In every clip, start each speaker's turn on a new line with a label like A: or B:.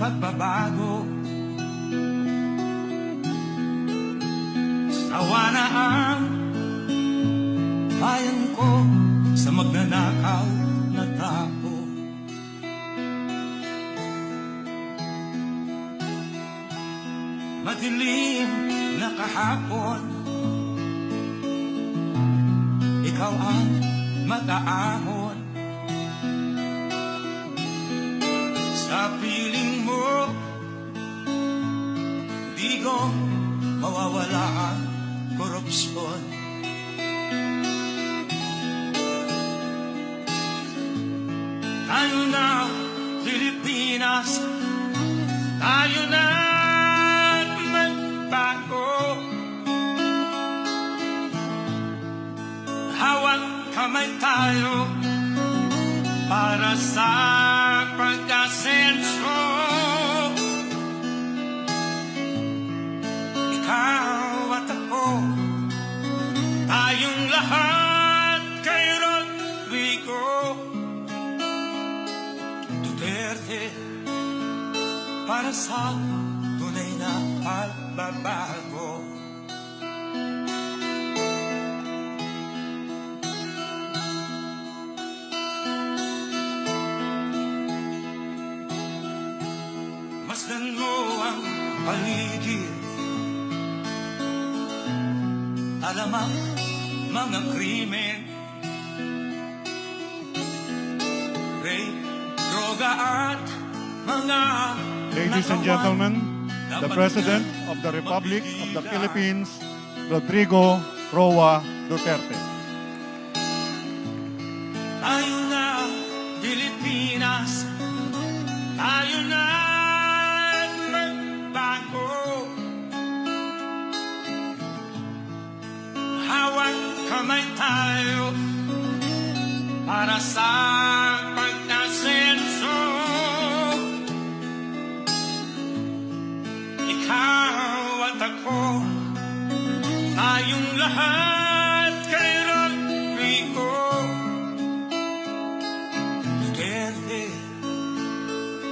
A: pagbabago. Sawa na ang bayan ko sa magnanakaw na tao. Madilim na kahapon, ikaw ang mataahon. Sa piling mo, di ko mawawala ang korupsyon. Tayo na, Pilipinas, tayo na magbago. Hawak kamay tayo para sa pag-asenso. Ikaw at ako, tayong lahat kay Rodrigo Duterte, para sa tunay na pagbabago. Masdan mo ang paligid, talamak mga krimen, rape, droga at mga
B: Ladies and gentlemen, the President of the Republic of the Philippines, Rodrigo Roa Duterte.
A: Tayo na, Pilipinas, tayo na magbago. Hawak kamay tayo para sa pag-asenso. Ikaw at ako, tayong lahat kay Rodrigo Duterte,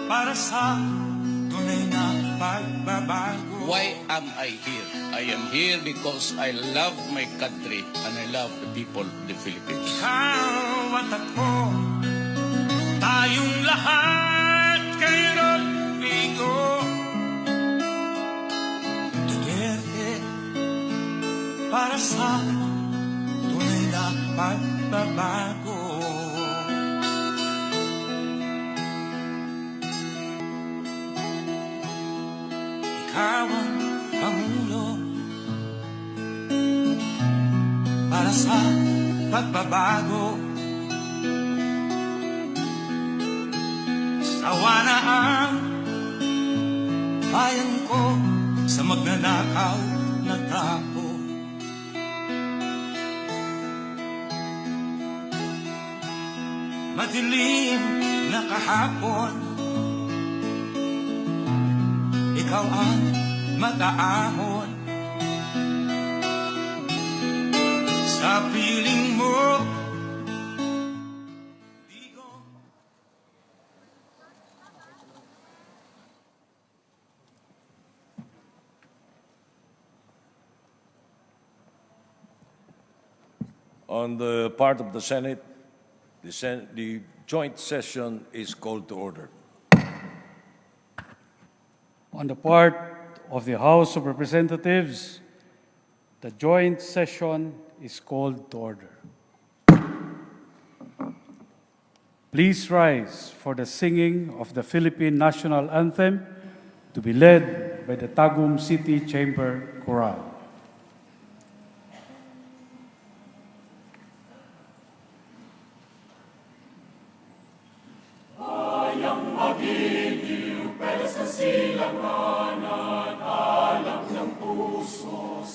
A: para sa tunay na pagbabago.
C: Why am I here? I am here because I love my country and I love the people of the Philippines.
A: Ikaw at ako, tayong lahat kay Rodrigo Duterte, para sa tunay na pagbabago. Ikaw ang Pangulo para sa pagbabago. Sawa na ang bayan ko sa magnanakaw na tao. Madilim na kahapon, ikaw ang mataahon. Sa piling mo, di ko.
D: On the part of the Senate, the joint session is called to order.
E: On the part of the House of Representatives, the joint session is called to order. Please rise for the singing of the Philippine National Anthem to be led by the Tagum City Chamber Chorale.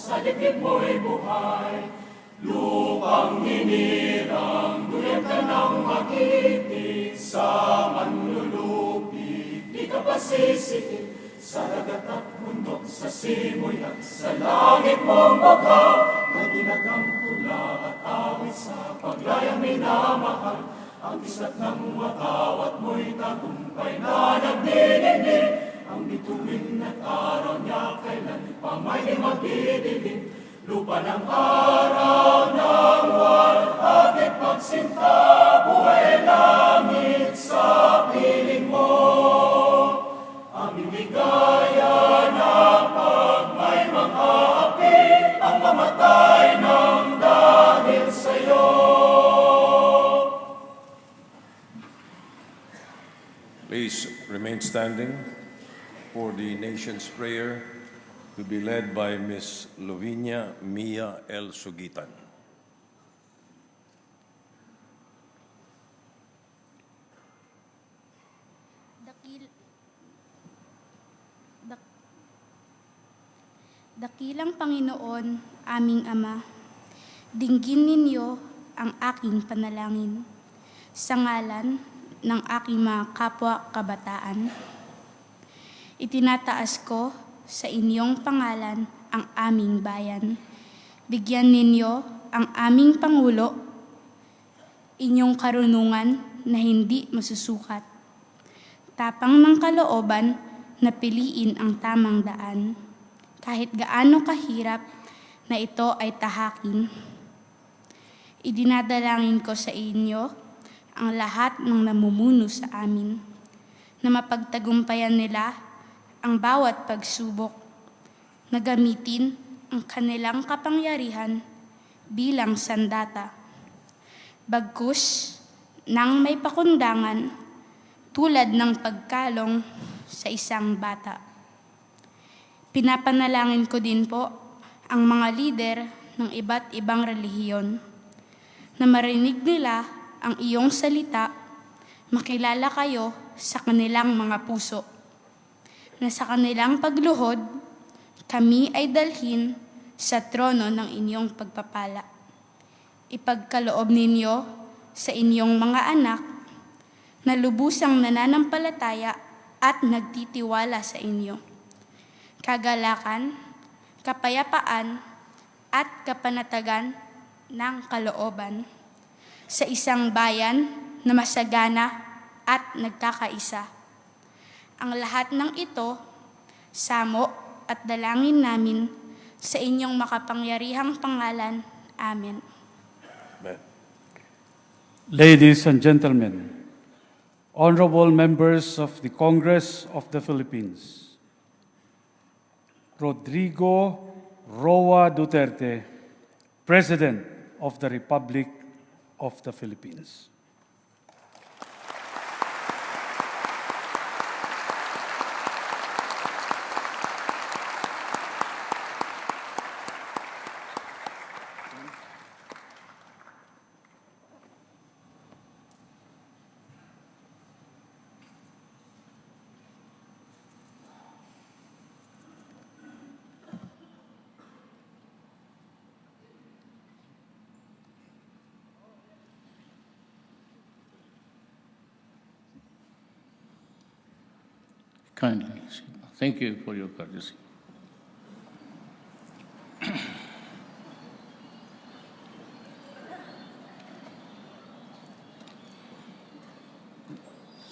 F: Sa dibdib mo'y buhay, lupang hinirang, duyan ka ng makiti, sa manlulupi, di ka pasisikin, sa dagat at bundok, sa simoy at sa langit mong baka, na dinagang tula at awit sa paglayang minamahal, ang isa't ng watawat mo'y tagumpay na nagdidinig. Ang bituin at araw niya kailan pa may magdidilim. Lupa ng araw ng walang pagsinta, buhay langit sa piling mo. Aming ligaya na pag may mga api, ang mamatay ng dahil sa'yo.
D: Please remain standing for the nation's prayer to be led by Ms. Lovinia Mia L. Sugitan.
G: Dakilang Panginoon, aming Ama, dinggin ninyo ang aking panalangin sa ngalan ng aking mga kapwa kabataan. Itinataas ko sa inyong pangalan ang aming bayan. Bigyan ninyo ang aming Pangulo, inyong karunungan na hindi masusukat. Tapang ng kalooban na piliin ang tamang daan. Kahit gaano kahirap na ito ay tahakin. Idinadalangin ko sa inyo ang lahat ng namumuno sa amin, na mapagtagumpayan nila ang bawat pagsubok, na gamitin ang kanilang kapangyarihan bilang sandata. Bagkus nang may pakundangan tulad ng pagkalong sa isang bata. Pinapanalangin ko din po ang mga lider ng iba't ibang relihiyon na marinig nila ang iyong salita, makilala kayo sa kanilang mga puso, na sa kanilang pagluhod, kami ay dalhin sa trono ng inyong pagpapala. Ipagkaloob ninyo sa inyong mga anak na lubusang nananampalataya at nagtitiwala sa inyo. Kagalakan, kapayapaan, at kapanatagan ng kalooban sa isang bayan na masagana at nagkakaisa. Ang lahat ng ito, samo at dalangin namin sa inyong makapangyarihang pangalan. Amen.
D: Amen.
E: Ladies and gentlemen, honorable members of the Congress of the Philippines, Rodrigo Roa Duterte, President of the Republic of the Philippines.
C: Kindly. Thank you for your courtesy.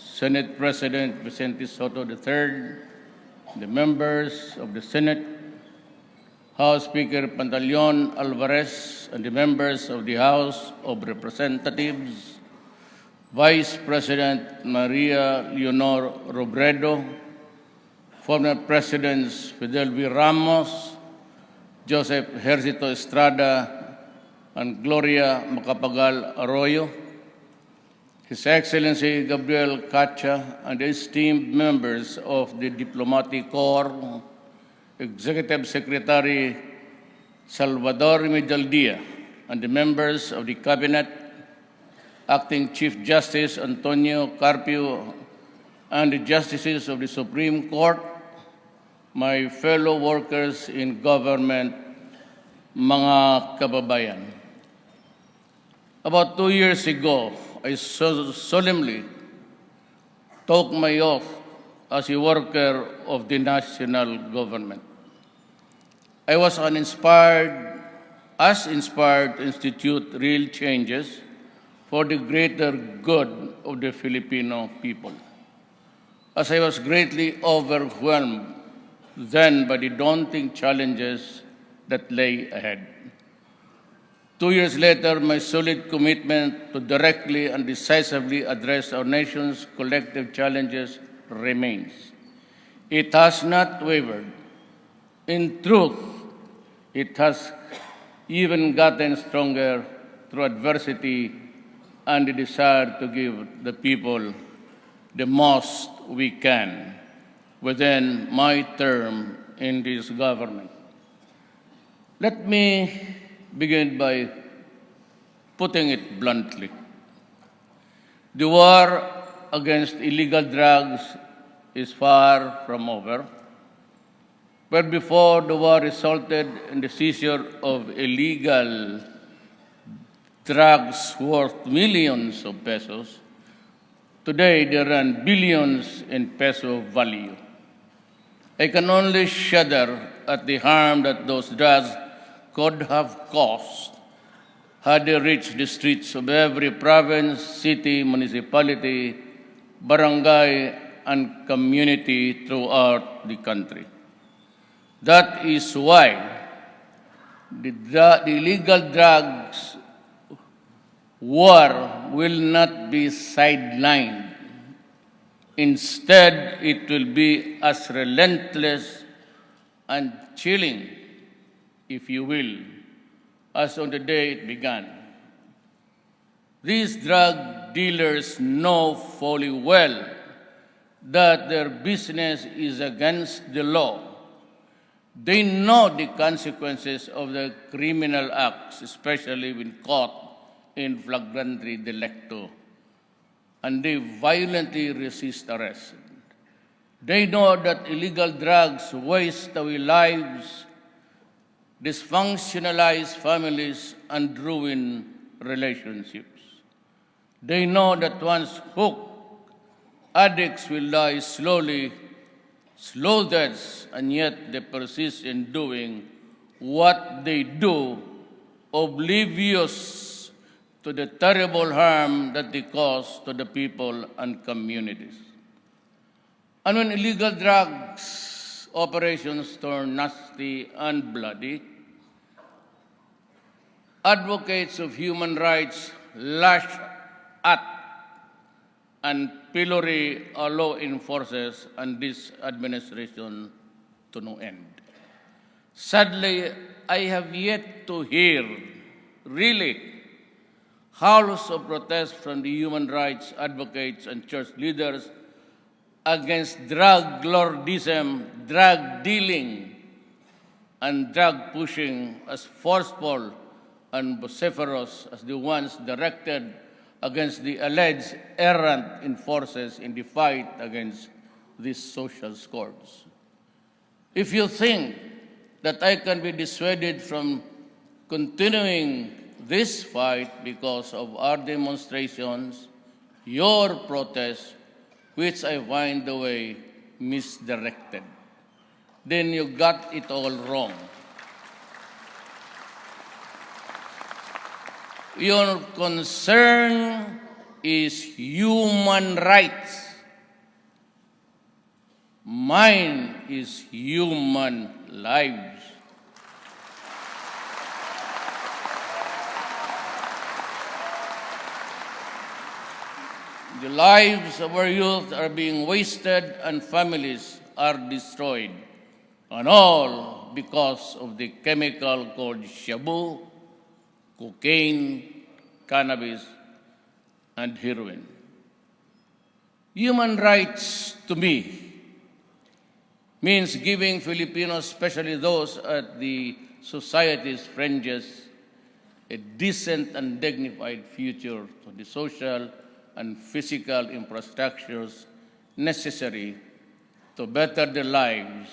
C: Senate President Vicente Soto III, the members of the Senate, House Speaker Pantaleon Alvarez, and the members of the House of Representatives, Vice President Maria Leonor Robredo, former Presidents Fidel V. Ramos, Joseph Hercito Estrada, and Gloria Macapagal Arroyo, His Excellency Gabriel Cacha, and the esteemed members of the Diplomatic Corps, Executive Secretary Salvador Medialdia, and the members of the Cabinet, Acting Chief Justice Antonio Carpio, and the Justices of the Supreme Court, my fellow workers in government, mga kababayan. About 2 years ago, I solemnly took my oath as a worker of the national government. I was inspired to institute real changes for the greater good of the Filipino people. As I was greatly overwhelmed then by the daunting challenges that lay ahead. 2 years later, my solid commitment to directly and decisively address our nation's collective challenges remains. It has not wavered. In truth, it has even gotten stronger through adversity and the desire to give the people the most we can within my term in this government. Let me begin by putting it bluntly. The war against illegal drugs is far from over. Where before the war resulted in the seizure of illegal drugs worth millions of pesos, today they run billions in peso value. I can only shudder at the harm that those drugs could have caused had they reached the streets of every province, city, municipality, barangay, and community throughout the country. That is why the illegal drugs war will not be sidelined. Instead, it will be as relentless and chilling, if you will, as on the day it began. These drug dealers know fully well that their business is against the law. They know the consequences of their criminal acts, especially when caught in flagrante delicto, and they violently resist arrest. They know that illegal drugs waste away lives, dysfunctionalize families, and ruin relationships. They know that once hooked, addicts will die slowly, slow deaths, and yet they persist in doing what they do, oblivious to the terrible harm that they cause to the people and communities. And when illegal drugs operations turn nasty and bloody, advocates of human rights lash at and pillory our law enforcers and this administration to no end. Sadly, I have yet to hear, really, howls of protest from the human rights advocates and church leaders against drug lordism, drug dealing, and drug pushing as forceful and vociferous as the ones directed against the alleged errant enforcers in the fight against these social scourge. If you think that I can be dissuaded from continuing this fight because of our demonstrations, your protests, which I find the way misdirected, then you got it all wrong. Your concern is human rights. Mine is human lives. The lives of our youth are being wasted and families are destroyed, and all because of the chemical called shabu, cocaine, cannabis, and heroin. Human rights to me means giving Filipinos, especially those at the society's fringes, a decent and dignified future to the social and physical infrastructures necessary to better their lives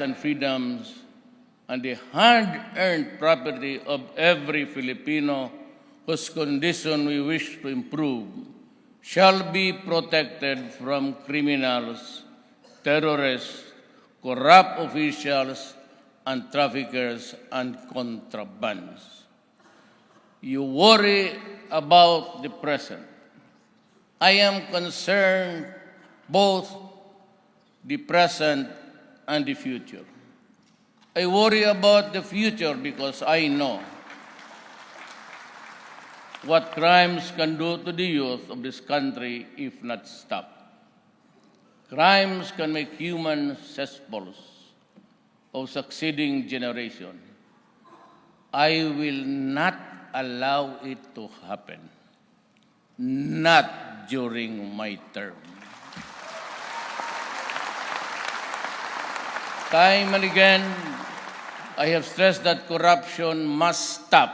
C: and freedoms, and the hard-earned property of every Filipino whose condition we wish to improve shall be protected from criminals, terrorists, corrupt officials, and traffickers and contrabands. You worry about the present. I am concerned both the present and the future. I worry about the future because I know what crimes can do to the youth of this country if not stopped. Crimes can make human cesspools of succeeding generation. I will not allow it to happen. Not during my term. Time and again, I have stressed that corruption must stop.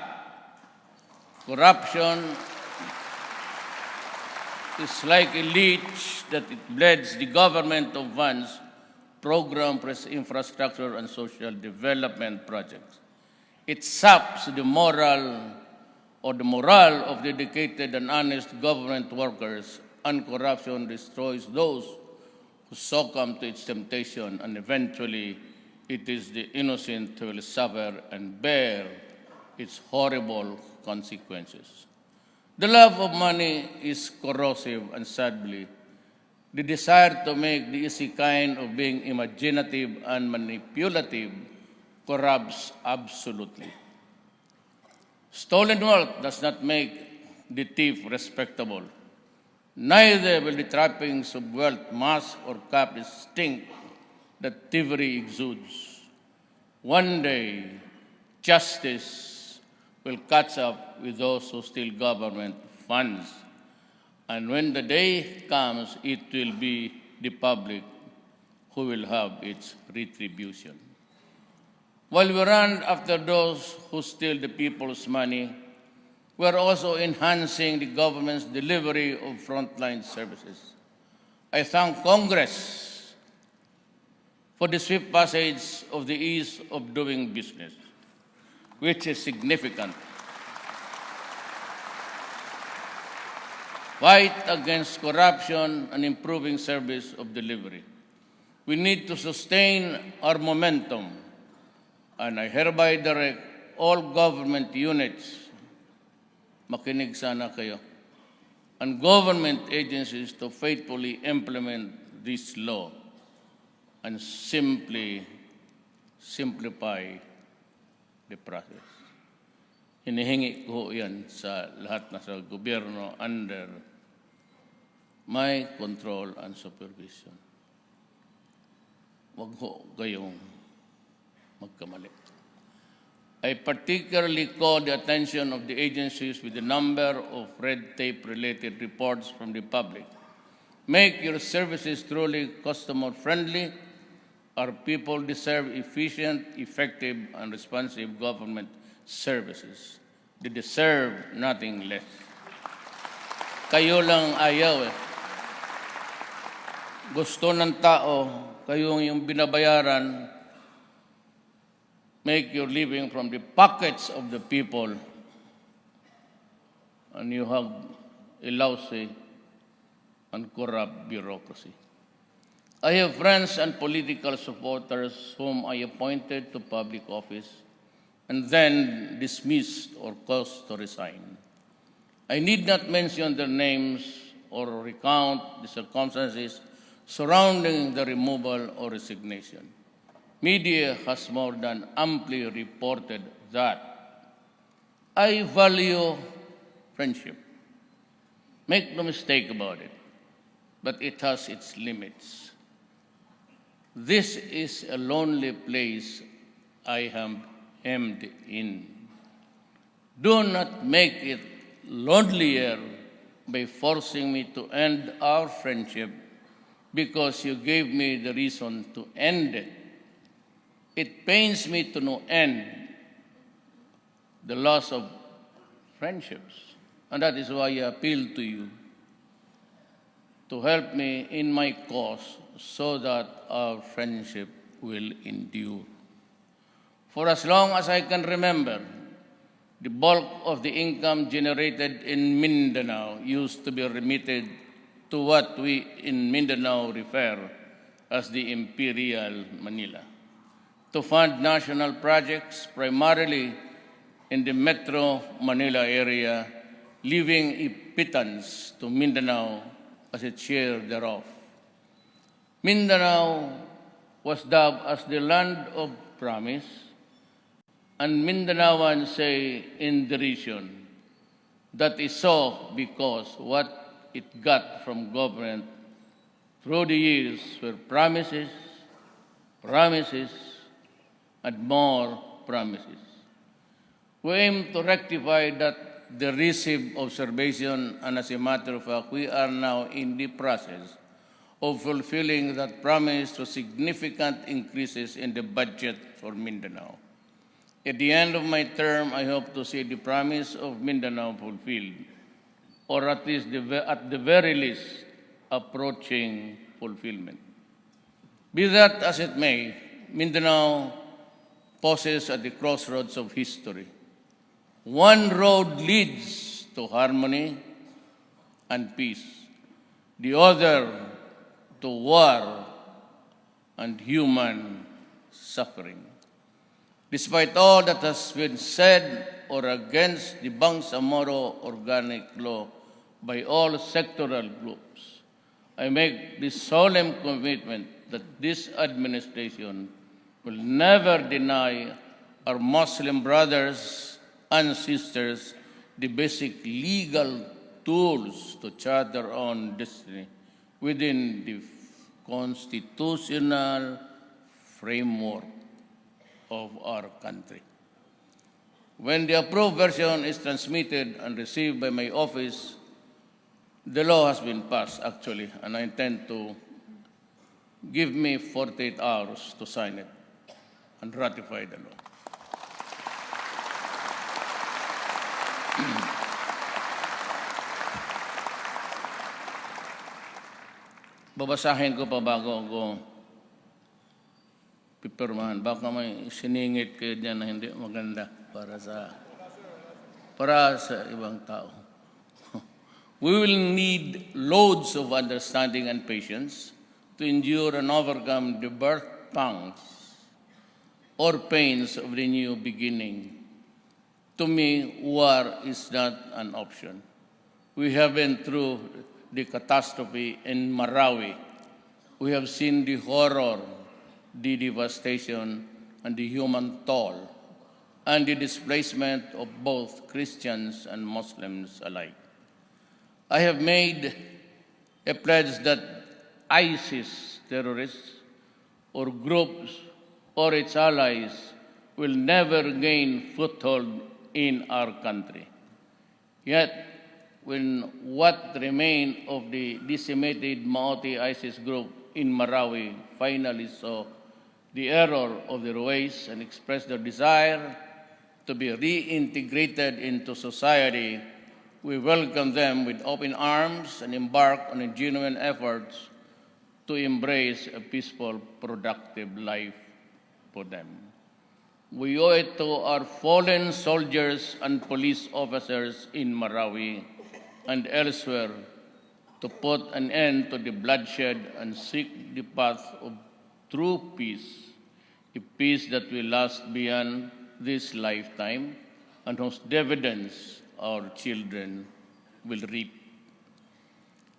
C: Corruption is like a leech that it bleeds the government of funds, program, infrastructure, and social development projects. It saps the morale of dedicated and honest government workers, and corruption destroys those who succumb to its temptation, and eventually it is the innocent who will suffer and bear its horrible consequences. The love of money is corrosive, and sadly, the desire to make the easy kind of being imaginative and manipulative corrupts absolutely. Stolen wealth does not make the thief respectable. Neither will the trappings of wealth mask or cap the stink that thievery exudes. One day, justice will catch up with those who steal government funds. And when the day comes, it will be the public who will have its retribution. While we run after those who steal the people's money, we are also enhancing the government's delivery of frontline services. I thank Congress for the swift passage of the ease of doing business, which is significant. Fight against corruption and improving service of delivery. We need to sustain our momentum, and I hereby direct all government units, makinig sana kayo, and government agencies to faithfully implement this law and simply simplify the process. Hinihingi ko yan sa lahat na sa gobyerno under my control and supervision. Wag ho kayong magkamali. I particularly call the attention of the agencies with the number of red tape-related reports from the public. Make your services truly customer-friendly. Our people deserve efficient, effective, and responsive government services. They deserve nothing less. Kayo lang ayaw eh. Gusto ng tao, kayo yung binabayaran, make your living from the pockets of the people, and you have a lousy and corrupt bureaucracy. I have friends and political supporters whom I appointed to public office and then dismissed or caused to resign. I need not mention their names or recount the circumstances surrounding the removal or resignation. Media has more than amply reported that. I value friendship. Make no mistake about it, but it has its limits. This is a lonely place I am hemmed in. Do not make it lonelier by forcing me to end our friendship because you gave me the reason to end it. It pains me to no end the loss of friendships, and that is why I appeal to you to help me in my cause so that our friendship will endure. For as long as I can remember, the bulk of the income generated in Mindanao used to be remitted to what we in Mindanao refer as the Imperial Manila, to fund national projects, primarily in the Metro Manila area, leaving a pittance to Mindanao as its share thereof. Mindanao was dubbed as the land of promise, and Mindanaoans say in derision that is so because what it got from government through the years were promises, promises, and more promises. We aim to rectify that derisive observation, and as a matter of fact, we are now in the process of fulfilling that promise through significant increases in the budget for Mindanao. At the end of my term, I hope to see the promise of Mindanao fulfilled, or at least at the very least, approaching fulfillment. Be that as it may, Mindanao pauses at the crossroads of history. One road leads to harmony and peace. The other to war and human suffering. Despite all that has been said or against the Bangsamoro Organic Law by all sectoral groups, I make this solemn commitment that this administration will never deny our Muslim brothers and sisters the basic legal tools to chart their own destiny within the constitutional framework of our country. When the approved version is transmitted and received by my office, the law has been passed actually, and I intend to give me 48 hours to sign it and ratify the law. Babasahin ko pa bago ako pipirmahan. Baka may siningit kayo dyan na hindi maganda para sa ibang tao. We will need loads of understanding and patience to endure and overcome the birth pangs or pains of the new beginning. To me, war is not an option. We have been through the catastrophe in Marawi. We have seen the horror, the devastation, and the human toll, and the displacement of both Christians and Muslims alike. I have made a pledge that ISIS terrorists or groups or its allies will never gain foothold in our country. Yet, when what remained of the decimated Maoti ISIS group in Marawi finally saw the error of their ways and expressed their desire to be reintegrated into society, we welcome them with open arms and embark on a genuine efforts to embrace a peaceful, productive life for them. We owe it to our fallen soldiers and police officers in Marawi and elsewhere to put an end to the bloodshed and seek the path of true peace, a peace that will last beyond this lifetime and whose dividends our children will reap.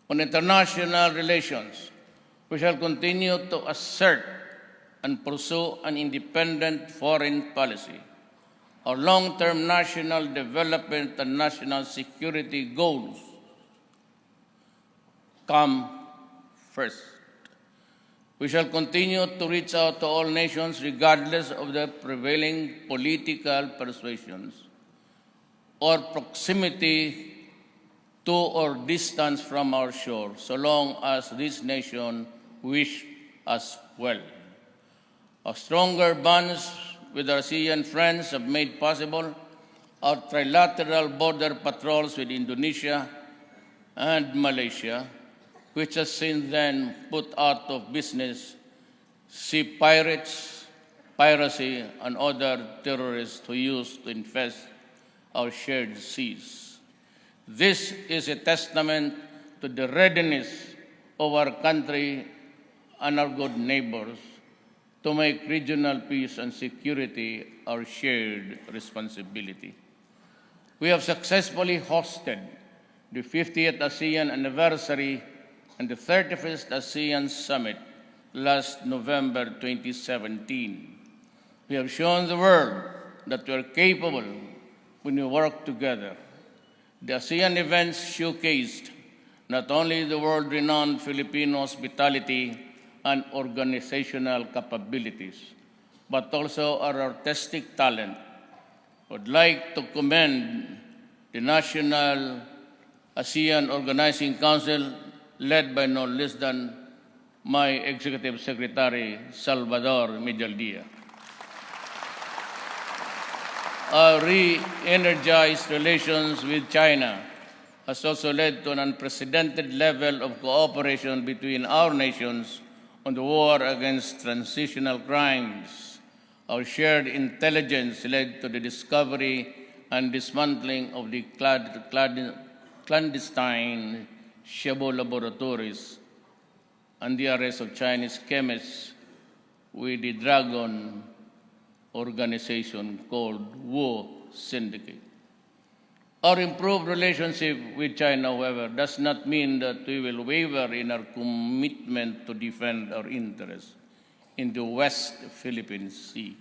C: On international relations, we shall continue to assert and pursue an independent foreign policy. Our long-term national development and national security goals come first. We shall continue to reach out to all nations regardless of their prevailing political persuasions or proximity to or distance from our shore, so long as this nation wish us well. Our stronger bonds with our ASEAN friends have made possible our trilateral border patrols with Indonesia and Malaysia, which has since then put out of business sea pirates, piracy, and other terrorists who used to infest our shared seas. This is a testament to the readiness of our country and our good neighbors to make regional peace and security our shared responsibility. We have successfully hosted the 50th ASEAN anniversary and the 31st ASEAN Summit last November 2017. We have shown the world that we are capable when we work together. The ASEAN events showcased not only the world-renowned Filipino hospitality and organizational capabilities, but also our artistic talent. I would like to commend the National ASEAN Organizing Council, led by no less than my Executive Secretary, Salvador Medialdia. Our re-energized relations with China has also led to an unprecedented level of cooperation between our nations on the war against transitional crimes. Our shared intelligence led to the discovery and dismantling of the clandestine Shabu laboratories and the arrest of Chinese chemists with the Dragon organization called Wu Syndicate. Our improved relationship with China, however, does not mean that we will waver in our commitment to defend our interests in the West Philippine Sea.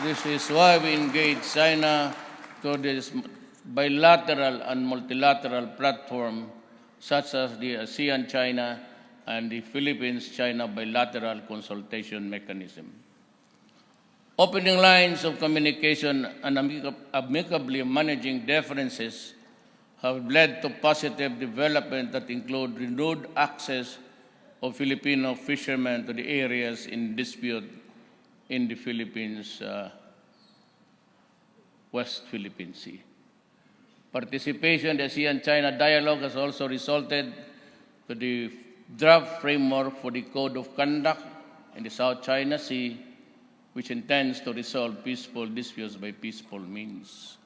C: This is why we engage China through this bilateral and multilateral platform, such as the ASEAN-China and the Philippines-China bilateral consultation mechanism. Opening lines of communication and amicably managing differences have led to positive development that include renewed access of Filipino fishermen to the areas in dispute in the Philippines, West Philippine Sea. Participation in the ASEAN-China dialogue has also resulted to the draft framework for the Code of Conduct in the South China Sea, which intends to resolve peaceful disputes by peaceful means.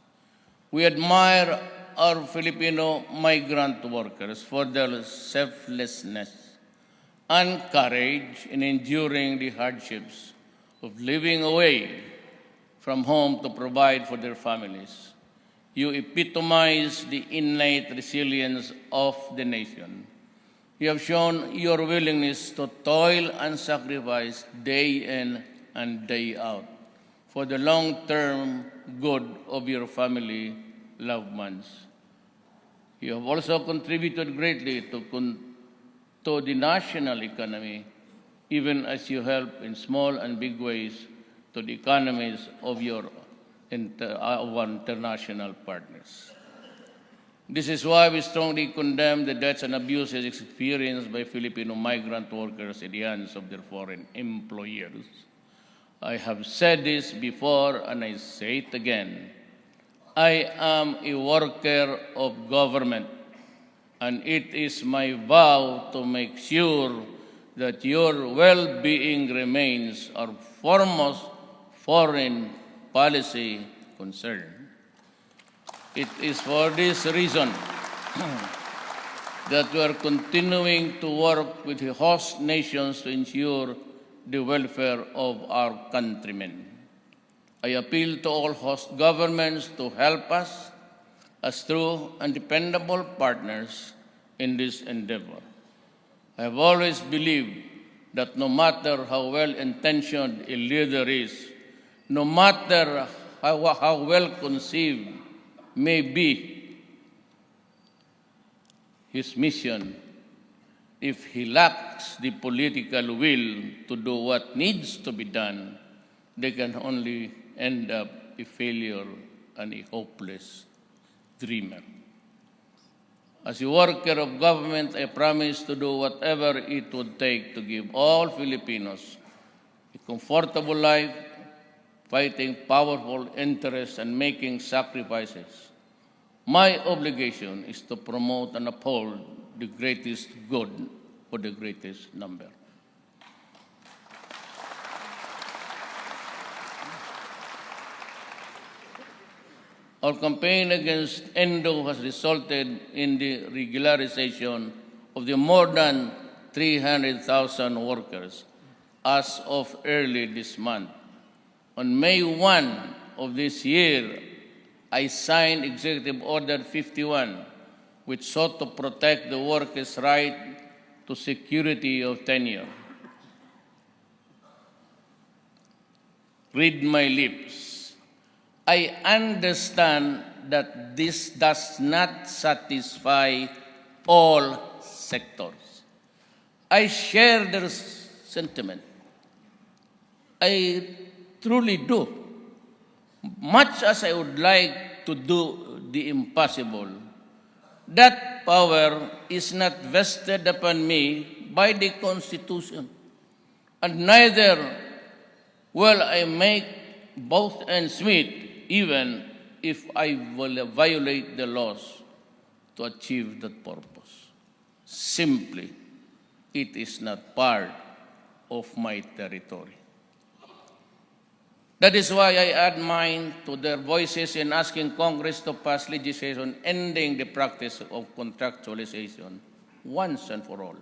C: We admire our Filipino migrant workers for their selflessness and courage in enduring the hardships of living away from home to provide for their families. You epitomize the innate resilience of the nation. You have shown your willingness to toil and sacrifice day in and day out for the long-term good of your family, loved ones. You have also contributed greatly to the national economy, even as you help in small and big ways to the economies of our international partners. This is why we strongly condemn the deaths and abuses experienced by Filipino migrant workers in the hands of their foreign employers. I have said this before and I say it again. I am a worker of government, and it is my vow to make sure that your well-being remains our foremost foreign policy concern. It is for this reason that we are continuing to work with the host nations to ensure the welfare of our countrymen. I appeal to all host governments to help us as true and dependable partners in this endeavor. I have always believed that no matter how well-intentioned a leader is, no matter how well-conceived may be his mission, if he lacks the political will to do what needs to be done, they can only end up a failure and a hopeless dreamer. As a worker of government, I promise to do whatever it would take to give all Filipinos a comfortable life, fighting powerful interests and making sacrifices. My obligation is to promote and uphold the greatest good for the greatest number. Our campaign against Endo has resulted in the regularization of the more than 300,000 workers as of early this month. On May 1 of this year, I signed Executive Order 51, which sought to protect the workers' right to security of tenure. Read my lips. I understand that this does not satisfy all sectors. I share their sentiment. I truly do. Much as I would like to do the impossible, that power is not vested upon me by the Constitution, and neither will I make both ends meet, even if I will violate the laws to achieve that purpose. Simply, it is not part of my territory. That is why I add mine to their voices in asking Congress to pass legislation ending the practice of contractualization once and for all.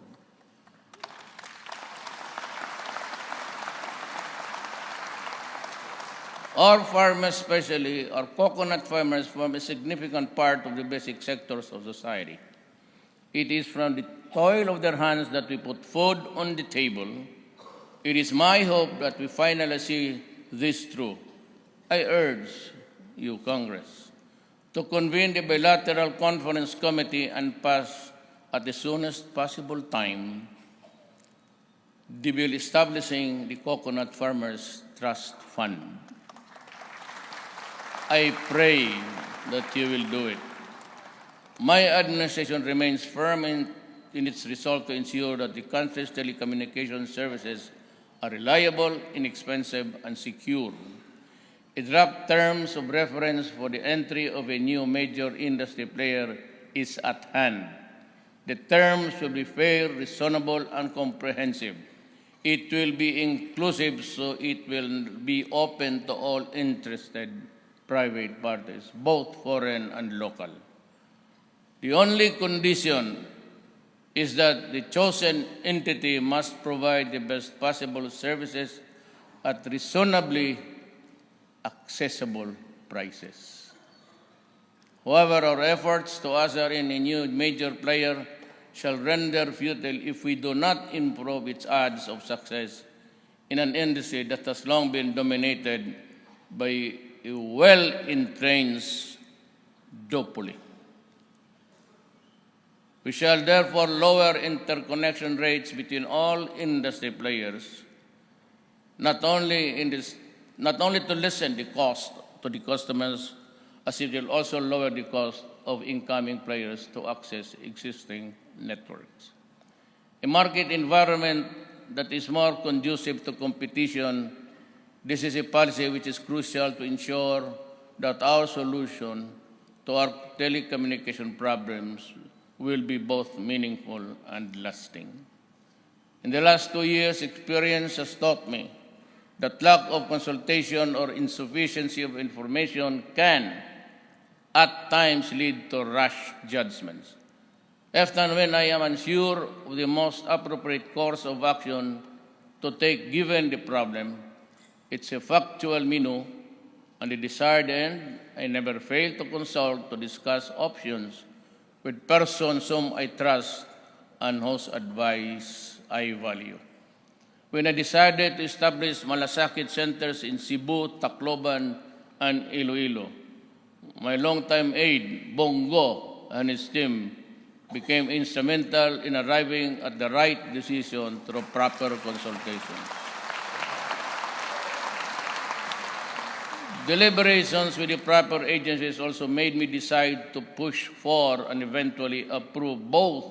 C: Our farmers, especially our coconut farmers, form a significant part of the basic sectors of society. It is from the toil of their hands that we put food on the table. It is my hope that we finally see this through. I urge you, Congress, to convene the bilateral conference committee and pass at the soonest possible time the bill establishing the Coconut Farmers Trust Fund. I pray that you will do it. My administration remains firm in its resolve to ensure that the country's telecommunications services are reliable, inexpensive, and secure. A draft terms of reference for the entry of a new major industry player is at hand. The terms will be fair, reasonable, and comprehensive. It will be inclusive, so it will be open to all interested private parties, both foreign and local. The only condition is that the chosen entity must provide the best possible services at reasonably accessible prices. However, our efforts to usher in a new major player shall render futile if we do not improve its odds of success in an industry that has long been dominated by a well-entrenched duopoly. We shall therefore lower interconnection rates between all industry players, not only to lessen the cost to the customers, as it will also lower the cost of incoming players to access existing networks. A market environment that is more conducive to competition. This is a policy which is crucial to ensure that our solution to our telecommunication problems will be both meaningful and lasting. In the last 2 years, experience has taught me that lack of consultation or insufficiency of information can, at times, lead to rash judgments. Often when I am unsure of the most appropriate course of action to take given the problem, it's a factual menu, and the desired end, I never fail to consult to discuss options with persons whom I trust and whose advice I value. When I decided to establish malasakit centers in Cebu, Tacloban, and Iloilo, my longtime aide, Bongo, and his team became instrumental in arriving at the right decision through proper consultation. Deliberations with the proper agencies also made me decide to push for and eventually approve both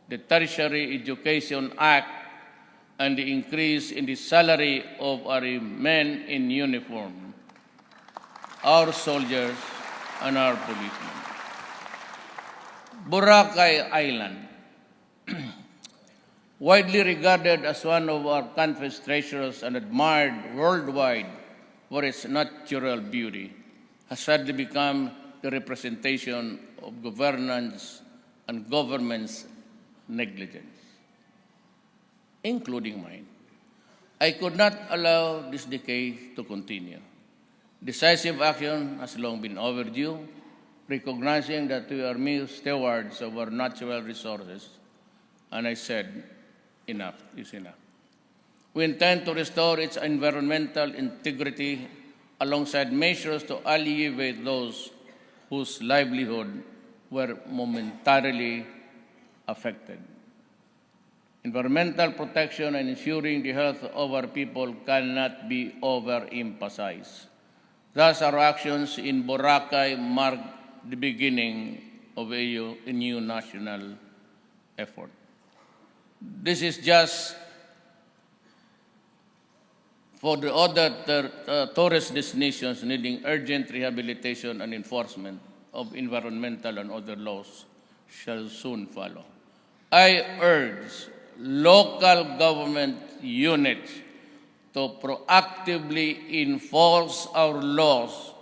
C: the Tertiary Education Act and the increase in the salary of our men in uniform, our soldiers, and our policemen. Boracay Island, widely regarded as one of our country's treasures and admired worldwide for its natural beauty, has sadly become the representation of governance and government's negligence. including mine. I could not allow this decay to continue. Decisive action has long been overdue, recognizing that we are mere stewards of our natural resources. And I said, enough is enough. We intend to restore its environmental integrity alongside measures to alleviate those whose livelihood were momentarily affected. Environmental protection and ensuring the health of our people cannot be overemphasized. Thus, our actions in Boracay mark the beginning of a new national effort. This is just for the other tourist destinations needing urgent rehabilitation and enforcement of environmental and other laws shall soon follow. I urge local government units to proactively enforce our laws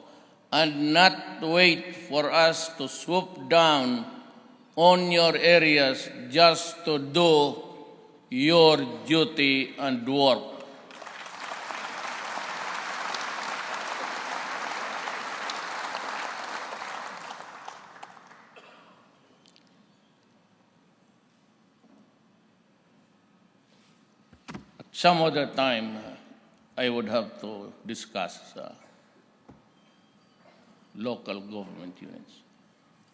C: and not wait for us to swoop down on your areas just to do your duty and work. At some other time, I would have to discuss local government units.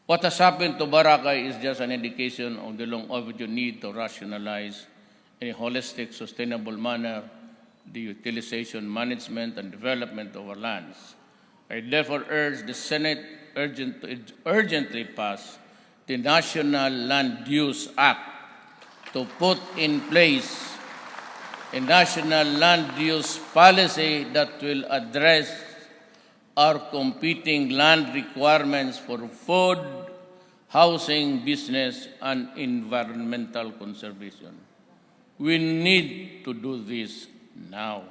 C: What has happened to Boracay is just an indication of the long overdue need to rationalize in a holistic, sustainable manner the utilization, management, and development of our lands. I therefore urge the Senate urgently pass the National Land Use Act to put in place a national land use policy that will address our competing land requirements for food, housing, business, and environmental conservation. We need to do this now.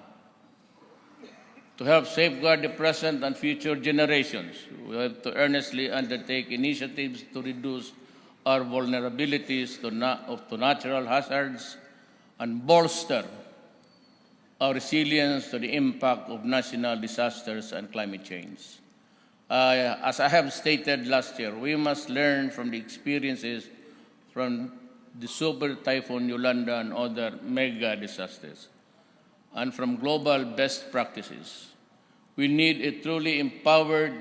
C: To help safeguard the present and future generations, we have to earnestly undertake initiatives to reduce our vulnerabilities to natural hazards and bolster our resilience to the impact of national disasters and climate change. As I have stated last year, we must learn from the experiences from the Super Typhoon Yolanda and other mega disasters, and from global best practices. We need a truly empowered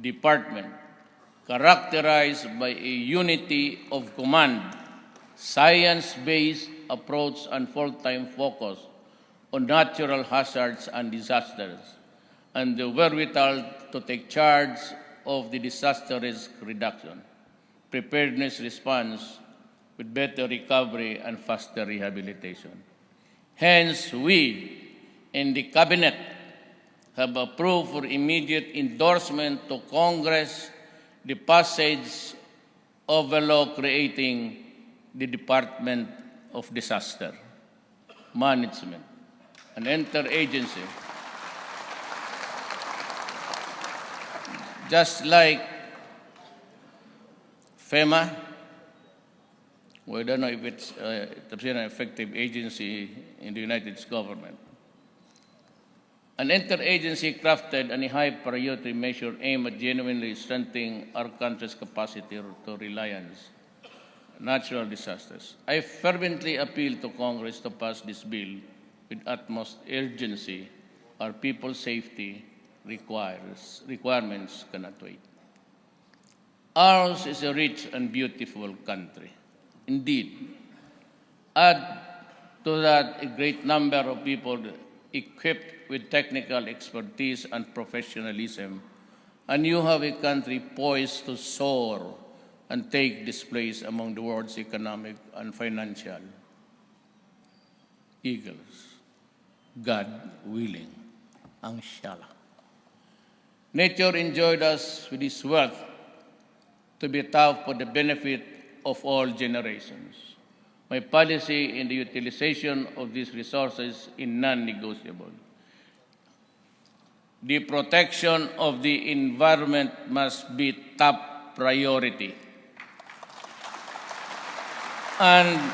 C: department characterized by a unity of command, science-based approach, and full-time focus on natural hazards and disasters, and the wherewithal to take charge of the disaster risk reduction, preparedness response with better recovery and faster rehabilitation. Hence, we in the Cabinet have approved for immediate endorsement to Congress the passage of a law creating the Department of Disaster Management, an interagency. Just like FEMA, we don't know if it's an effective agency in the United States government. An interagency crafted and a high priority measure aimed at genuinely strengthening our country's capacity to reliance on natural disasters. I fervently appeal to Congress to pass this bill with utmost urgency. Our people's safety requirements cannot wait. Ours is a rich and beautiful country. Indeed, add to that a great number of people equipped with technical expertise and professionalism, and you have a country poised to soar and take this place among the world's economic and financial eagles. God willing, inshallah. Nature enjoyed us with its wealth to be taught for the benefit of all generations. My policy in the utilization of these resources is non-negotiable. The protection of the environment must be top priority. And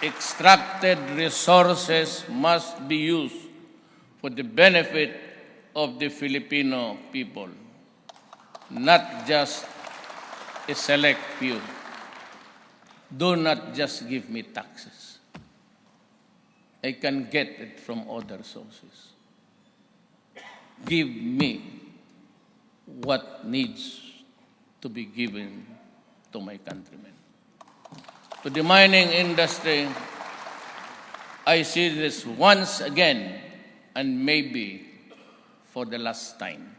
C: extracted resources must be used for the benefit of the Filipino people, not just a select few. Do not just give me taxes. I can get it from other sources. Give me what needs to be given to my countrymen. To the mining industry, I see this once again and maybe for the last time.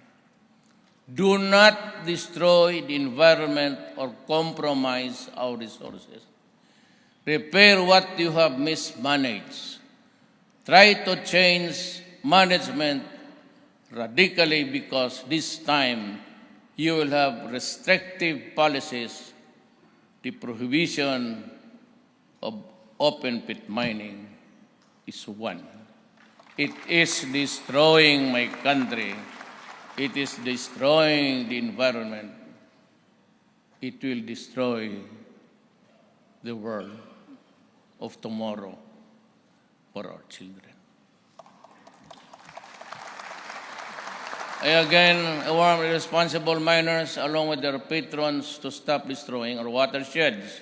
C: Do not destroy the environment or compromise our resources. Repair what you have mismanaged. Try to change management radically, because this time you will have restrictive policies, the prohibition of open pit mining is one. It is destroying my country. It is destroying the environment. It will destroy the world of tomorrow for our children. I again warn responsible miners along with their patrons to stop destroying our watersheds,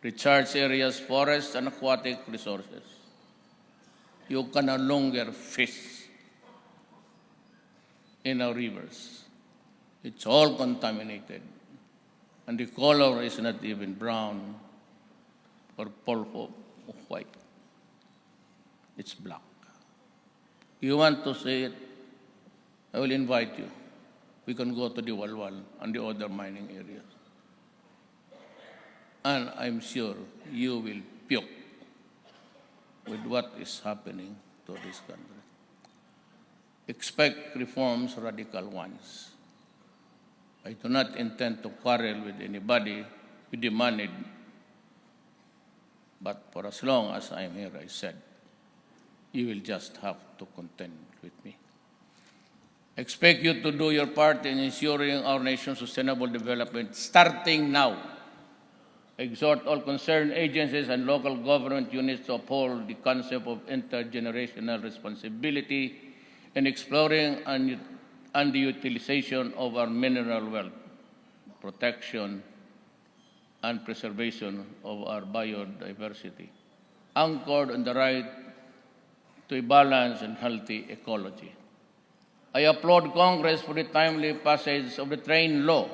C: recharge areas, forests, and aquatic resources. You can no longer fish in our rivers. It's all contaminated. And the color is not even brown or purple or white. It's black. You want to see it? I will invite you. We can go to the Walwal and the other mining areas. And I'm sure you will puke with what is happening to this country. Expect reforms, radical ones. I do not intend to quarrel with anybody with the money, but for as long as I'm here, I said, you will just have to contend with me. Expect you to do your part in ensuring our nation's sustainable development, starting now. Exhort all concerned agencies and local government units to uphold the concept of intergenerational responsibility in exploring and the utilization of our mineral wealth, protection and preservation of our biodiversity, anchored on the right to a balanced and healthy ecology. I applaud Congress for the timely passage of the train law.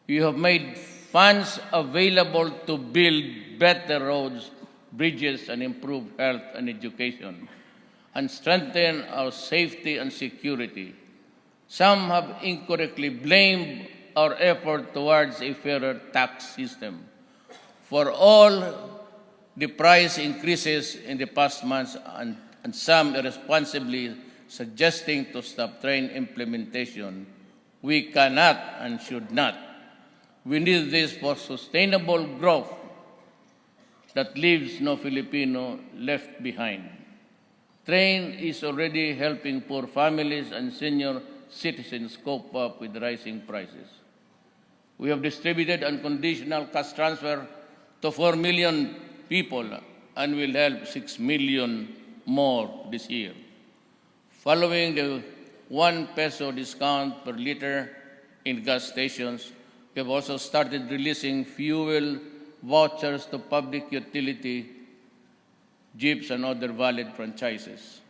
C: You have made funds available to build better roads, bridges, and improve health and education, and strengthen our safety and security. Some have incorrectly blamed our effort towards a fairer tax system for all the price increases in the past months, and some irresponsibly suggesting to stop train implementation. We cannot and should not. We need this for sustainable growth that leaves no Filipino left behind. Train is already helping poor families and senior citizens cope up with rising prices. We have distributed unconditional cash transfer to 4 million people and will help 6 million more this year. Following the 1 peso discount per liter in gas stations, we have also started releasing fuel vouchers to public utility, jeeps, and other valid franchises.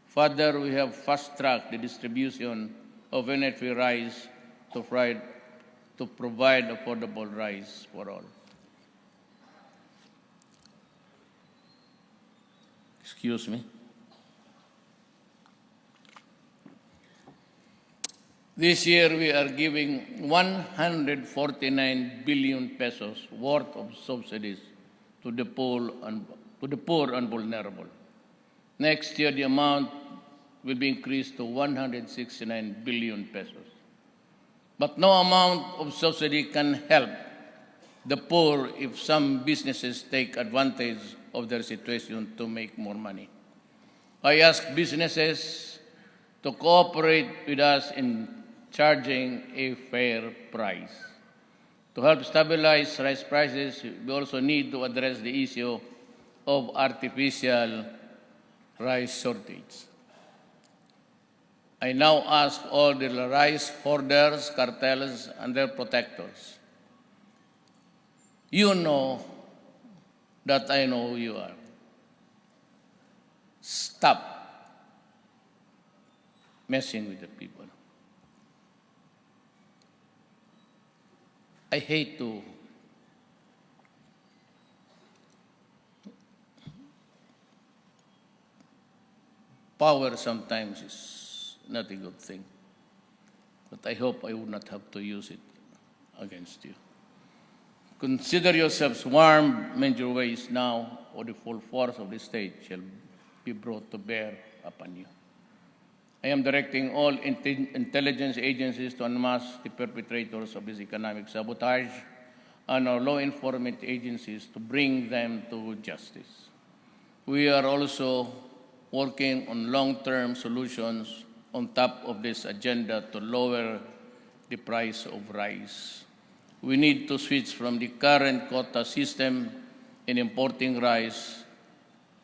C: Further, we have fast-tracked the distribution of energy rice to provide affordable rice for all. Excuse me. This year, we are giving 149 billion pesos worth of subsidies to the poor and vulnerable. Next year, the amount will be increased to 169 billion pesos. But no amount of subsidy can help the poor if some businesses take advantage of their situation to make more money. I ask businesses to cooperate with us in charging a fair price. To help stabilize rice prices, we also need to address the issue of artificial rice shortage. I now ask all the rice hoarders, cartels, and their protectors. You know that I know who you are. Stop messing with the people. I hate to power sometimes is not a good thing, but I hope I would not have to use it against you. Consider yourselves warned, mend your ways now, or the full force of the state shall be brought to bear upon you. I am directing all intelligence agencies to unmask the perpetrators of this economic sabotage and our law enforcement agencies to bring them to justice. We are also working on long-term solutions on top of this agenda to lower the price of rice. We need to switch from the current quota system in importing rice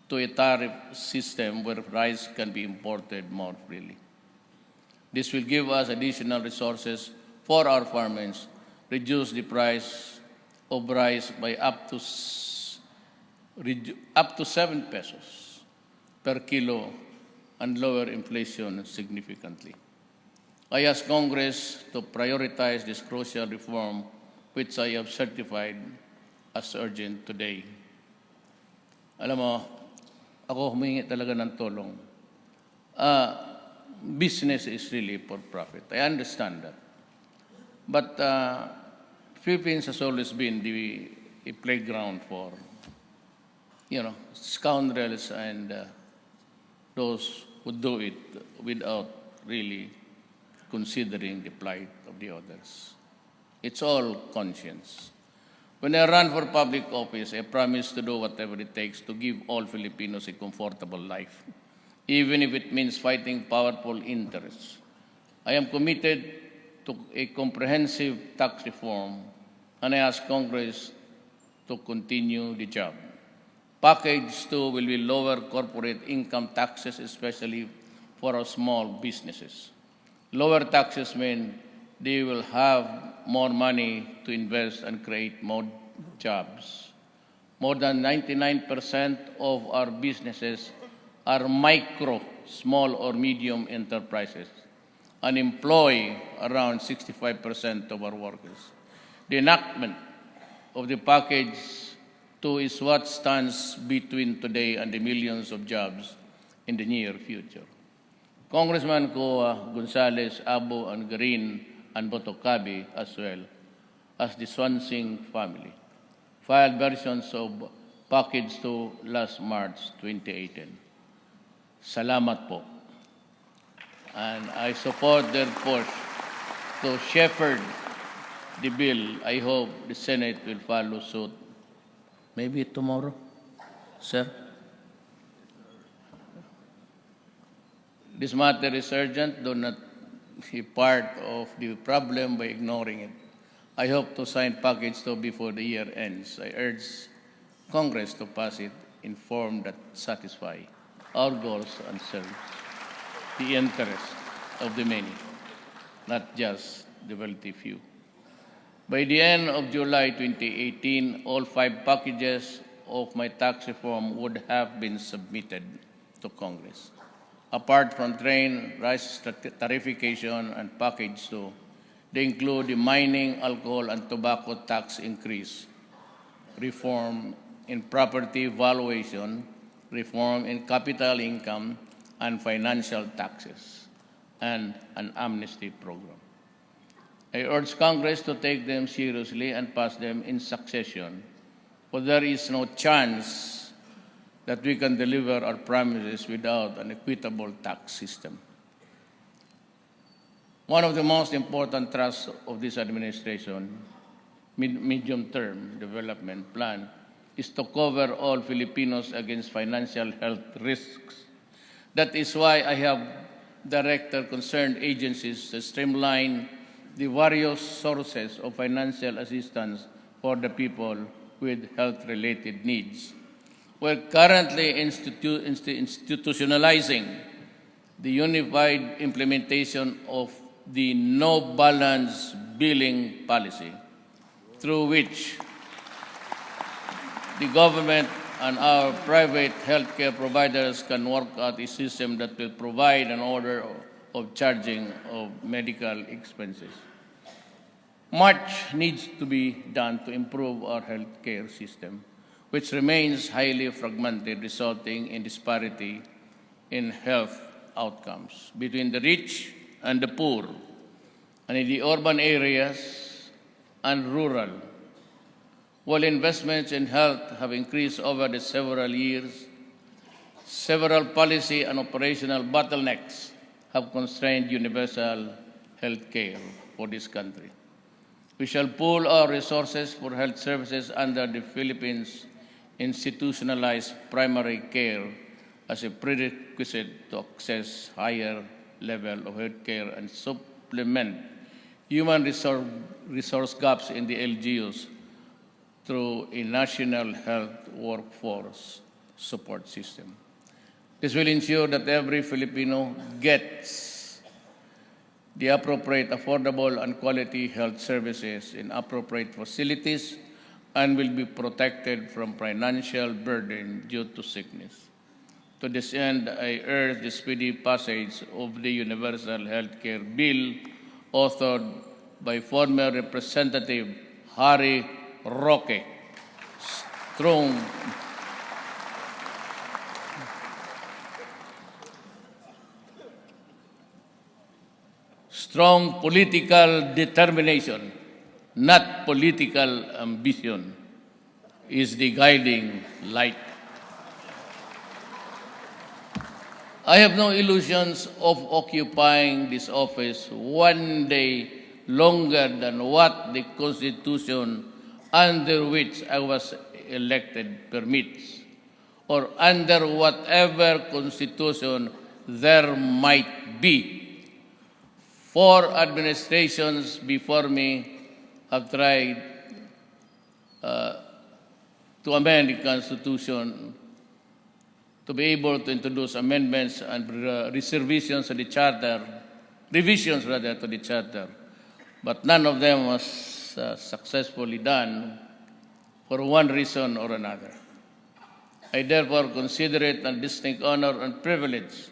C: to a tariff system where rice can be imported more freely. This will give us additional resources for our farmers, reduce the price of rice by up to 7 pesos per kilo and lower inflation significantly. I ask Congress to prioritize this crucial reform, which I have certified as urgent today. Alam mo, ako humingi talaga ng tulong. Business is really for profit. I understand that. But Philippines has always been a playground for, scoundrels and those who do it without really considering the plight of the others. It's all conscience. When I run for public office, I promise to do whatever it takes to give all Filipinos a comfortable life, even if it means fighting powerful interests. I am committed to a comprehensive tax reform, and I ask Congress to continue the job. Package 2 will be lower corporate income taxes, especially for our small businesses. Lower taxes mean they will have more money to invest and create more jobs. More than 99% of our businesses are micro, small, or medium enterprises and employ around 65% of our workers. The enactment of the package 2 is what stands between today and the millions of jobs in the near future. Congressman Coa, Gonzales, Abu, and Garin, and Botocabi, as well as the Swansing family, filed versions of Package 2 last March 2018. Salamat po. And I support their push to shepherd the bill. I hope the Senate will follow suit. Maybe tomorrow, sir? This matter is urgent. Do not be part of the problem by ignoring it. I hope to sign Package 2 before the year ends. I urge Congress to pass it in form that satisfy our goals and serves the interest of the many, not just the wealthy few. By the end of July 2018, all 5 packages of my tax reform would have been submitted to Congress. Apart from train, rice tariffication, and Package 2, they include the mining, alcohol, and tobacco tax increase, reform in property valuation, reform in capital income and financial taxes, and an amnesty program. I urge Congress to take them seriously and pass them in succession, for there is no chance that we can deliver our promises without an equitable tax system. One of the most important thrusts of this administration, medium-term development plan, is to cover all Filipinos against financial health risks. That is why I have directed concerned agencies to streamline the various sources of financial assistance for the people with health-related needs. We're currently institutionalizing the unified implementation of the no balance billing policy, through which the government and our private healthcare providers can work out a system that will provide an order of charging of medical expenses. Much needs to be done to improve our healthcare system, which remains highly fragmented, resulting in disparity in health outcomes between the rich and the poor, and in the urban areas and rural. While investments in health have increased over the several years, several policy and operational bottlenecks have constrained universal health care for this country. We shall pool our resources for health services under the Philippines institutionalized primary care as a prerequisite to access higher level of health care and supplement human resource gaps in the LGUs through a national health workforce support system. This will ensure that every Filipino gets the appropriate, affordable, and quality health services in appropriate facilities and will be protected from financial burden due to sickness. To this end, I urge the speedy passage of the Universal Health Care Bill authored by former Representative Harry Roque. Strong political determination, not political ambition, is the guiding light. I have no illusions of occupying this office one day longer than what the Constitution under which I was elected permits, or under whatever Constitution there might be. 4 administrations before me have tried to amend the Constitution to be able to introduce amendments and revisions to the Charter, but none of them was successfully done for one reason or another. I therefore consider it a distinct honor and privilege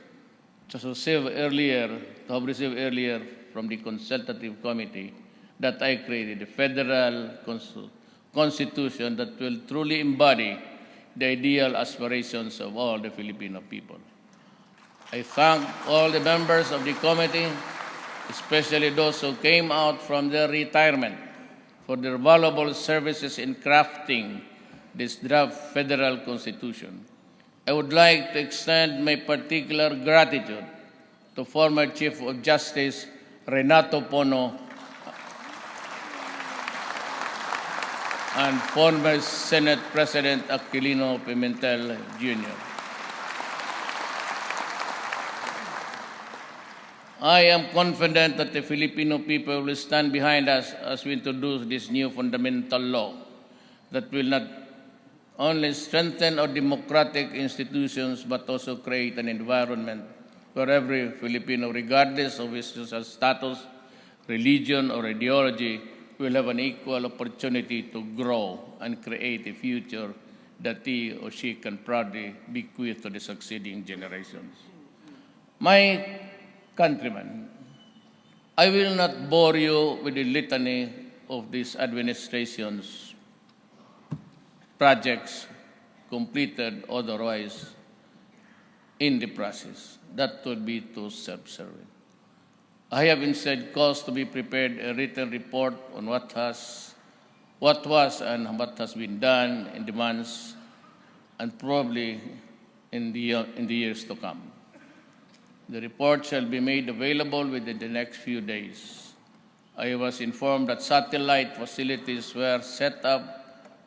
C: to have received earlier from the consultative committee that I created a federal constitution that will truly embody the ideal aspirations of all the Filipino people. I thank all the members of the committee, especially those who came out from their retirement, for their valuable services in crafting this draft federal constitution. I would like to extend my particular gratitude to former Chief of Justice Renato Pono and former Senate President Aquilino Pimentel Jr. I am confident that the Filipino people will stand behind us as we introduce this new fundamental law that will not only strengthen our democratic institutions but also create an environment where every Filipino, regardless of his social status, religion, or ideology, will have an equal opportunity to grow and create a future that he or she can proudly bequeath to the succeeding generations. My countrymen, I will not bore you with the litany of this administration's projects completed otherwise in the process. That would be too self-serving. I have instead caused to be prepared a written report on what was and what has been done in the months and probably in the years to come. The report shall be made available within the next few days. I was informed that satellite facilities were set up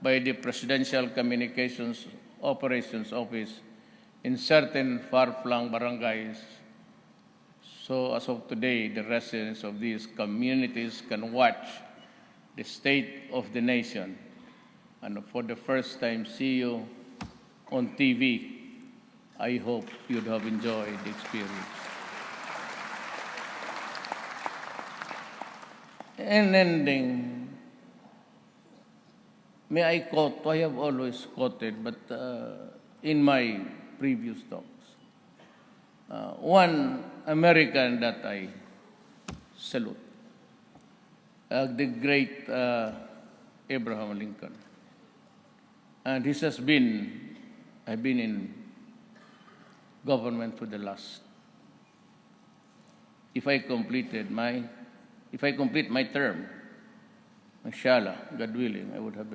C: by the Presidential Communications Operations Office in certain far-flung barangays. So as of today, the residents of these communities can watch the state of the nation and for the first time see you on TV. I hope you'd have enjoyed the experience. In ending, may I quote, I have always quoted, but in my previous talks, one American that I salute, the great Abraham Lincoln. And this has been, I've been in government for the last, if I complete my term, inshallah, God willing, I would have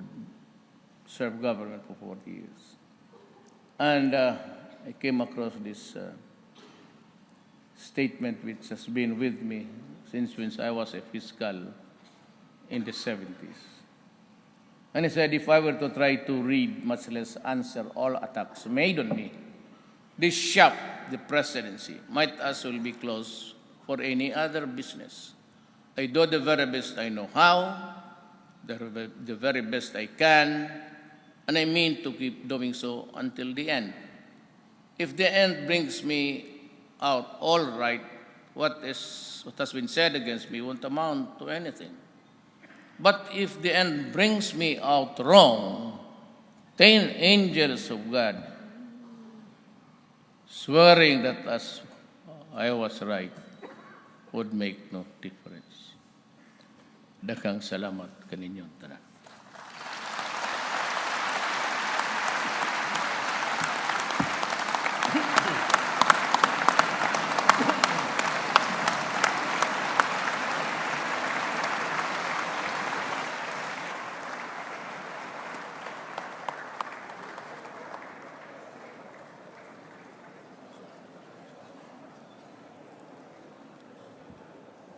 C: served government for 40 years. And I came across this statement which has been with me since I was a fiscal in the 70s. And he said, if I were to try to read, much less answer all attacks made on me, this shop, the presidency, might as well be closed for any other business. I do the very best I know how, the very best I can, and I mean to keep doing so until the end. If the end brings me out all right, what has been said against me won't amount to anything. But if the end brings me out wrong, 10 angels of God swearing that as I was right would make no difference. Dakang salamat kaninyong tanan.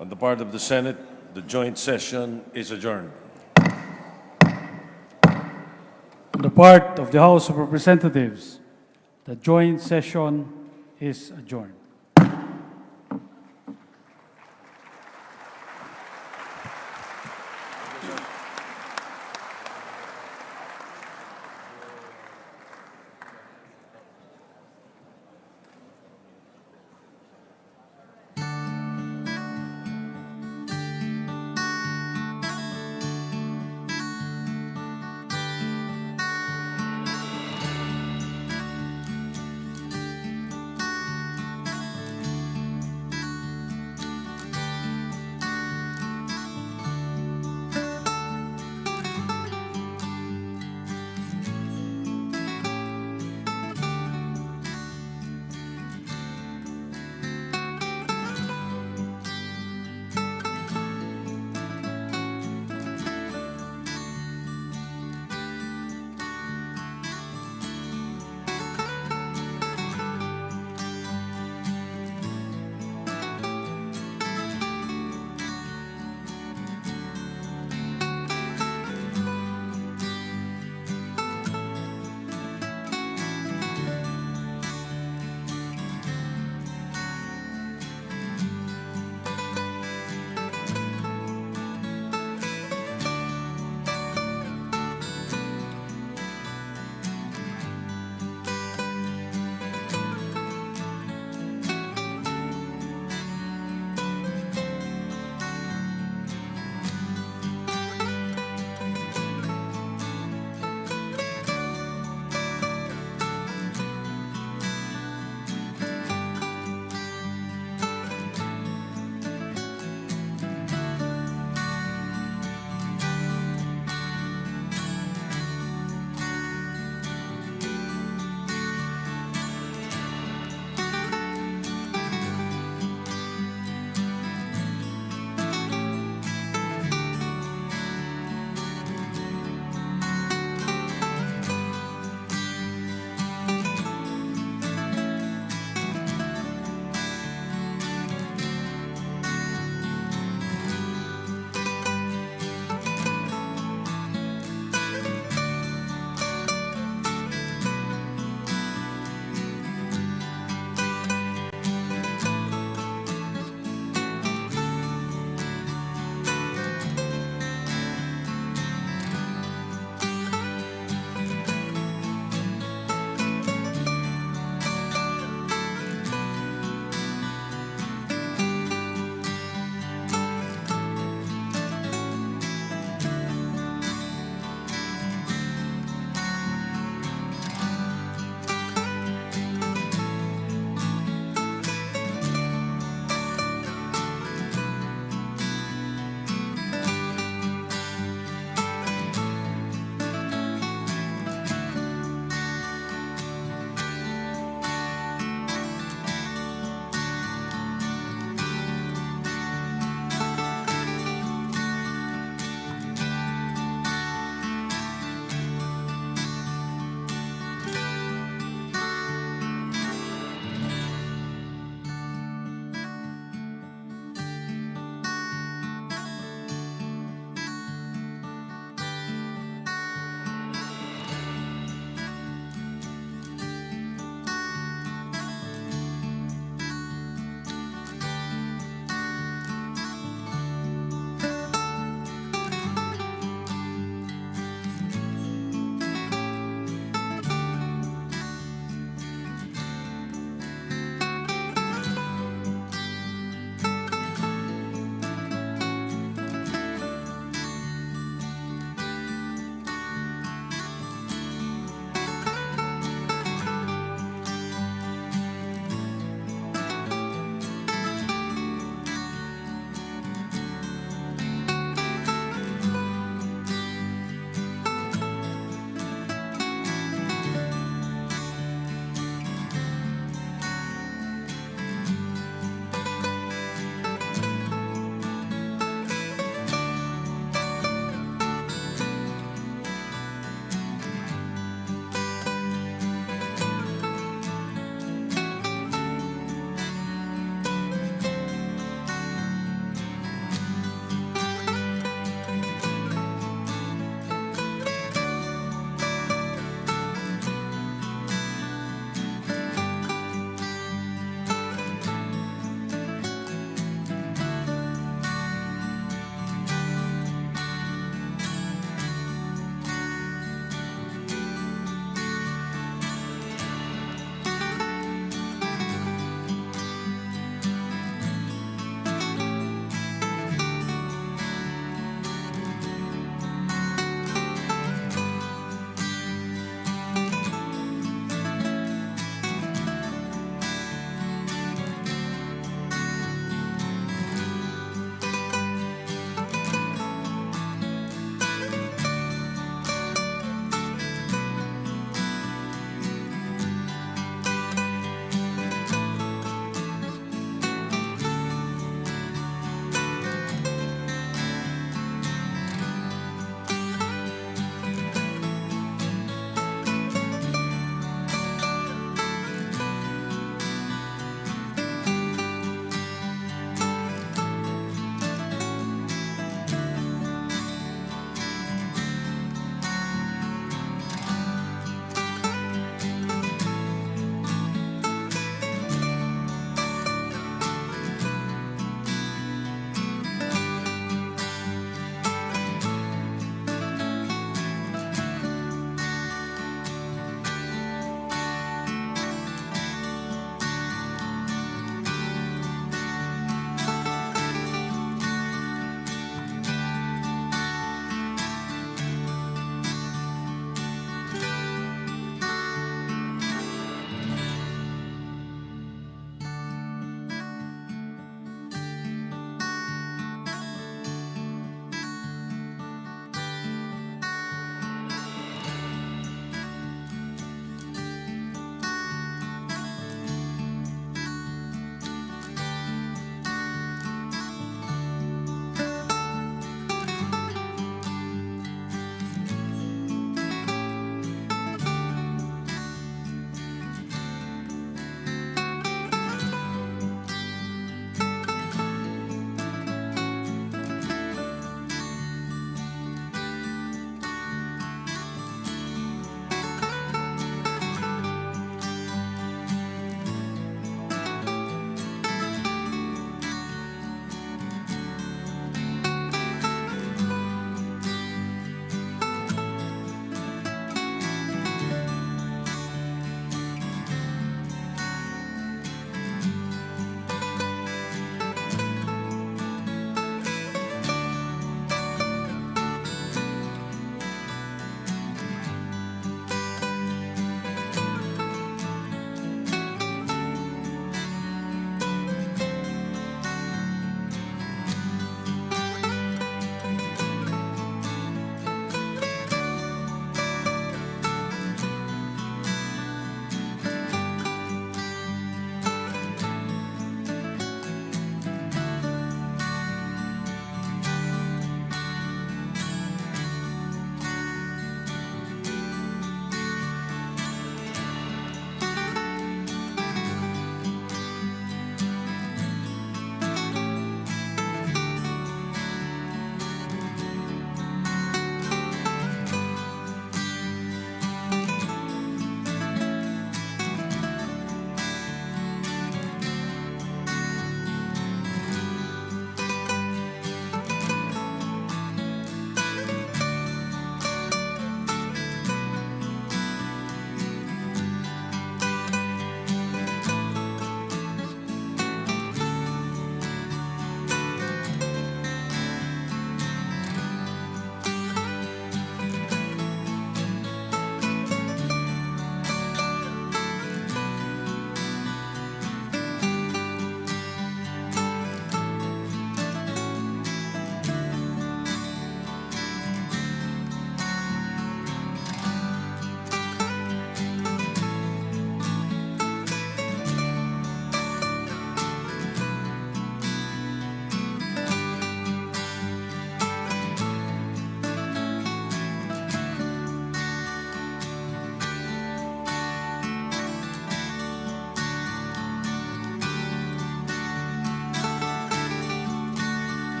D: On the part of the Senate, the joint session is adjourned.
E: On the part of the House of Representatives, the joint session is adjourned.